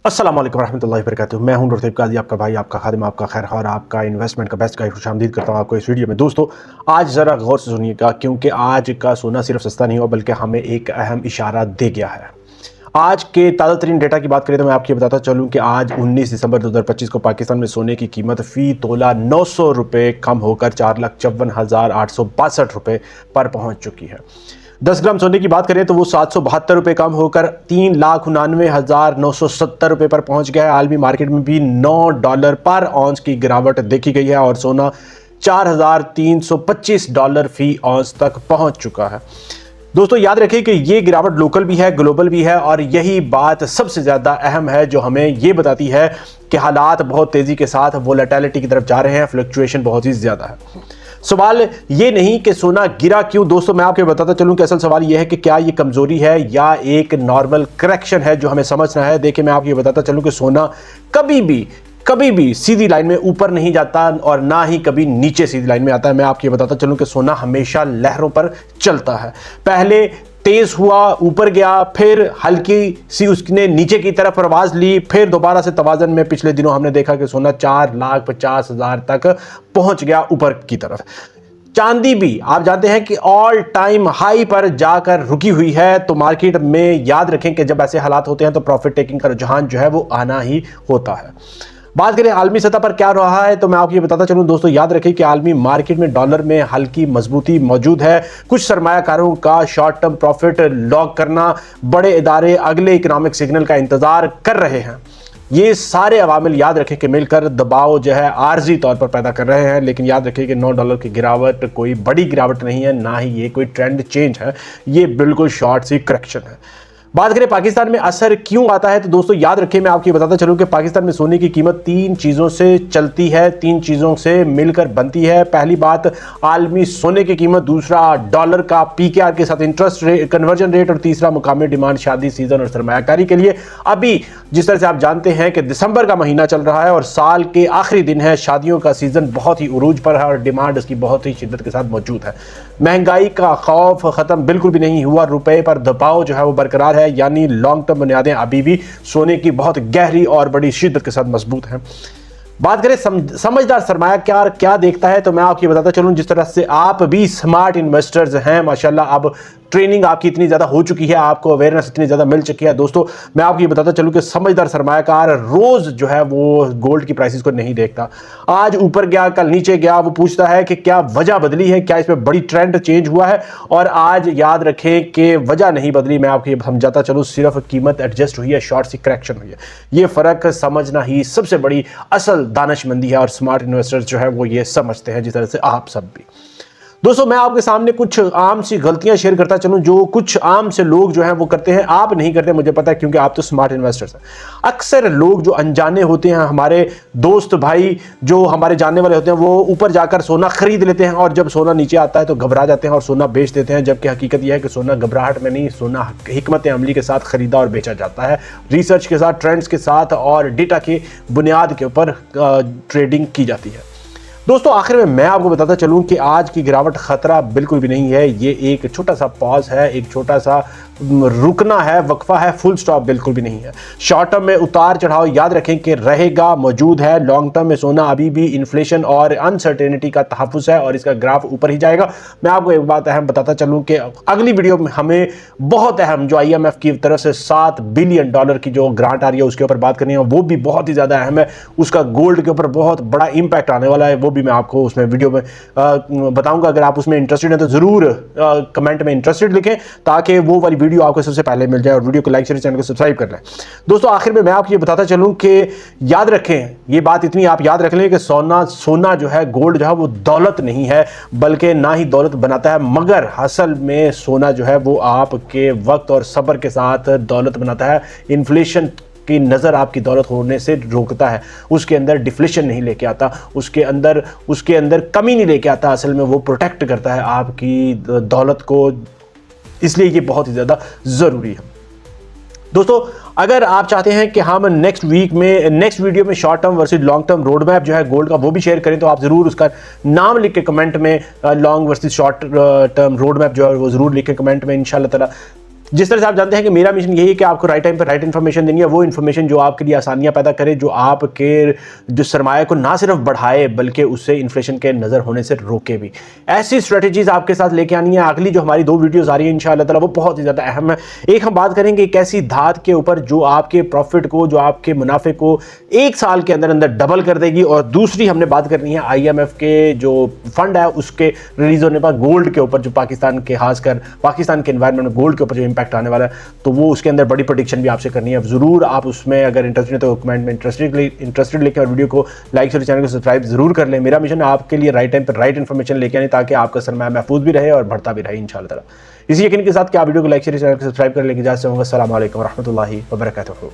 अस्सलाम वालेकुम रहमतुल्लाहि व बरकातुहू। मैं हूं नूर काजी, आपका भाई, आपका खादिम, आपका खैरख्वाह, आपका इन्वेस्टमेंट का बेस्ट गाइड। खुशामदीद करता हूं आपको इस वीडियो में। दोस्तों, आज ज़रा गौर से सुनिएगा, क्योंकि आज का सोना सिर्फ सस्ता नहीं हुआ बल्कि हमें एक अहम इशारा दे गया है। आज के ताज़ा तरीन डेटा की बात करें तो मैं आपको बताता चलूं कि आज 19 दिसंबर 2025 को पाकिस्तान में सोने की कीमत फ़ी तोला 900 रुपये कम होकर 4,54,862 रुपये पर पहुंच चुकी है। 10 ग्राम सोने की बात करें तो वो 772 रुपये कम होकर 3,99,970 रुपये पर पहुंच गया है। आलमी मार्केट में भी $9 पर औंस की गिरावट देखी गई है और सोना $4,325 फी औंस तक पहुंच चुका है। दोस्तों, याद रखिए कि ये गिरावट लोकल भी है, ग्लोबल भी है, और यही बात सबसे ज़्यादा अहम है जो हमें ये बताती है कि हालात बहुत तेज़ी के साथ वोलेटिलिटी की तरफ जा रहे हैं, फ्लक्चुएशन बहुत ही ज़्यादा है। सवाल ये नहीं कि सोना गिरा क्यों। दोस्तों, मैं आपको बताता चलूं कि असल सवाल ये है कि क्या ये कमज़ोरी है या एक नॉर्मल करेक्शन है जो हमें समझना है। देखिए, मैं आपको बताता चलूं कि सोना कभी भी सीधी लाइन में ऊपर नहीं जाता और ना ही कभी नीचे सीधी लाइन में आता है। मैं आपको बताता चलूं कि सोना हमेशा लहरों पर चलता है। पहले तेज हुआ, ऊपर गया, फिर हल्की सी उसने नीचे की तरफ प्रवास ली, फिर दोबारा से तवाज़न में पिछले दिनों हमने देखा कि सोना 4,50,000 तक पहुंच गया ऊपर की तरफ। चांदी भी आप जानते हैं कि ऑल टाइम हाई पर जाकर रुकी हुई है। तो मार्केट में याद रखें कि जब ऐसे हालात होते हैं तो प्रॉफिट टेकिंग का रुझान जो है वो आना ही होता है। बात करें आलमी सतह पर क्या रहा है तो मैं आपको ये बताता चलूं। दोस्तों, याद रखें कि आलमी मार्केट में डॉलर में हल्की मजबूती मौजूद है। कुछ सरमायाकारों का शॉर्ट टर्म प्रॉफिट लॉक करना, बड़े इदारे अगले इकोनॉमिक सिग्नल का इंतजार कर रहे हैं। ये सारे अवामिल याद रखें कि मिलकर दबाव जो है आर्जी तौर पर पैदा कर रहे हैं। लेकिन याद रखें कि $9 की गिरावट कोई बड़ी गिरावट नहीं है, ना ही ये कोई ट्रेंड चेंज है, ये बिल्कुल शॉर्ट सी करेक्शन है। बात करें पाकिस्तान में असर क्यों आता है तो दोस्तों, याद रखें, मैं आपको बताता चलूं कि पाकिस्तान में सोने की कीमत 3 चीज़ों से चलती है, 3 चीज़ों से मिलकर बनती है। पहली बात आलमी सोने की कीमत, दूसरा डॉलर का पीकेआर के साथ इंटरेस्ट रेट, कन्वर्जन रेट, और तीसरा मुकामी डिमांड शादी सीजन और सरमायाकारी के लिए। अभी जिस तरह से आप जानते हैं कि दिसंबर का महीना चल रहा है और साल के आखिरी दिन है, शादियों का सीजन बहुत ही उरूज पर है और डिमांड इसकी बहुत ही शिद्दत के साथ मौजूद है। महंगाई का खौफ ख़त्म बिल्कुल भी नहीं हुआ, रुपए पर दबाव जो है वो बरकरार है, यानी लॉन्ग टर्म बुनियादें अभी भी सोने की बहुत गहरी और बड़ी शिद्दत के साथ मजबूत हैं। बात करें समझदार सरमायाकार क्या देखता है तो मैं आपको बताता चलूं, जिस तरह से आप भी स्मार्ट इन्वेस्टर्स हैं माशाल्लाह, अब ट्रेनिंग आपकी इतनी ज़्यादा हो चुकी है, आपको अवेयरनेस इतनी ज़्यादा मिल चुकी है। दोस्तों, मैं आपको ये बताता चलूं कि समझदार सरमायाकार रोज़ जो है वो गोल्ड की प्राइसेस को नहीं देखता। आज ऊपर गया, कल नीचे गया, वो पूछता है कि क्या वजह बदली है, क्या इसमें बड़ी ट्रेंड चेंज हुआ है। और आज याद रखें कि वजह नहीं बदली, मैं आपको ये समझाता चलूँ, सिर्फ कीमत एडजस्ट हुई है, शॉर्ट सी करेक्शन हुई है। ये फ़र्क समझना ही सबसे बड़ी असल दानिशमंदी है और स्मार्ट इन्वेस्टर्स जो है वो ये समझते हैं, जिस तरह से आप सब भी। दोस्तों, मैं आपके सामने कुछ आम सी गलतियां शेयर करता चलूं जो कुछ आम से लोग जो हैं वो करते हैं। आप नहीं करते, मुझे पता है, क्योंकि आप तो स्मार्ट इन्वेस्टर्स हैं। अक्सर लोग जो अनजाने होते हैं, हमारे दोस्त भाई जो हमारे जानने वाले होते हैं, वो ऊपर जाकर सोना खरीद लेते हैं और जब सोना नीचे आता है तो घबरा जाते हैं और सोना बेच देते हैं। जबकि हकीकत यह है कि सोना घबराहट में नहीं, सोना हिकमत अमली के साथ खरीदा और बेचा जाता है, रिसर्च के साथ, ट्रेंड्स के साथ और डेटा के बुनियाद के ऊपर ट्रेडिंग की जाती है। दोस्तों, आखिर में मैं आपको बताता चलूं कि आज की गिरावट खतरा बिल्कुल भी नहीं है। ये एक छोटा सा पॉज है, एक छोटा सा रुकना है, वक्फा है, फुल स्टॉप बिल्कुल भी नहीं है। शॉर्ट टर्म में उतार चढ़ाव याद रखें कि रहेगा, मौजूद है। लॉन्ग टर्म में सोना अभी भी इन्फ्लेशन और अनसर्टेनिटी का तहफ़्फ़ुज़ है और इसका ग्राफ ऊपर ही जाएगा। मैं आपको एक बात अहम बताता चलूं कि अगली वीडियो में हमें बहुत अहम जो IMF की तरफ से $7 बिलियन की जो ग्रांट आ रही है उसके ऊपर बात करनी है, वो भी बहुत ही ज़्यादा अहम है। उसका गोल्ड के ऊपर बहुत बड़ा इंपैक्ट आने वाला है, वो भी मैं आपको उसमें वीडियो में बताऊंगा। अगर आप उसमें इंटरेस्टेड हैं तो ज़रूर कमेंट में इंटरेस्टेड लिखें ताकि वो वाली वीडियो आपको सबसे पहले मिल जाए, और वीडियो को लाइक शेयर, चैनल को सब्सक्राइब कर लें। दोस्तों, आखिर में मैं आपको ये बताता चलूं कि याद रखें, ये बात इतनी आप याद रख लें कि सोना जो है, गोल्ड जो है वो दौलत नहीं है, बल्कि ना ही दौलत बनाता है, मगर असल में सोना जो है वो आपके वक्त और सब्र के साथ दौलत बनाता है। इन्फ्लेशन की नज़र आपकी दौलत होने से रोकता है, उसके अंदर डिफ्लेशन नहीं लेके आता, उसके अंदर कमी नहीं लेके आता। असल में वो प्रोटेक्ट करता है आपकी दौलत को, इसलिए ये बहुत ही ज़्यादा ज़रूरी है। दोस्तों, अगर आप चाहते हैं कि हम नेक्स्ट वीडियो में short term versus long term road map जो है गोल्ड का वो भी शेयर करें, तो आप ज़रूर उसका नाम लिख के कमेंट में long versus short term road map जो है वो ज़रूर लिख के कमेंट में। इंशाल्लाह ताला जिस तरह से आप जानते हैं कि मेरा मिशन यही है कि आपको राइट टाइम पर राइट इन्फॉर्मेशन देनी है, वो इन्फॉर्मेशन जो आपके लिए आसानियां पैदा करे, जो आपके जो सरमाया को ना सिर्फ बढ़ाए बल्कि उससे इन्फ्लेशन के नज़र होने से रोके भी। ऐसी स्ट्रेटजीज आपके साथ लेके आनी है। अगली जो हमारी 2 वीडियोस आ रही है इंशाअल्लाह ताला वो बहुत ही ज़्यादा अहम है। एक हम बात करेंगे एक ऐसी धात के ऊपर जो आपके प्रॉफिट को, जो आपके मुनाफे को 1 साल के अंदर अंदर डबल कर देगी, और दूसरी हमने बात करनी है IMF के जो फंड है उसके रिलीज होने पर गोल्ड के ऊपर, जो पाकिस्तान के खासकर पाकिस्तान के एनवायरनमेंट में गोल्ड के ऊपर जो इंपैक्ट आने वाला है, तो वो उसके अंदर बड़ी प्रेडिक्शन भी आपसे करनी है। ज़रूर आप उसमें अगर इंटरेस्टेड है तो कमेंट में इंटरेस्टेड लेके और वीडियो को लाइक और चैनल को सब्सक्राइब जरूर कर लें। मेरा मिशन आपके लिए राइट टाइम पर राइट इन्फॉर्मेशन लेके आने ताकि आपका सरमाया महफूज भी रहे और बढ़ता भी रहे इंशाअल्लाह ताला। इसी यकीन के साथ कि आप वीडियो को लाइक शेयर चैनल को सब्सक्राइब कर लेके जा सकते होंगे। अस्सलाम वालेकुम व रहमतुल्लाहि व बरकातुहू।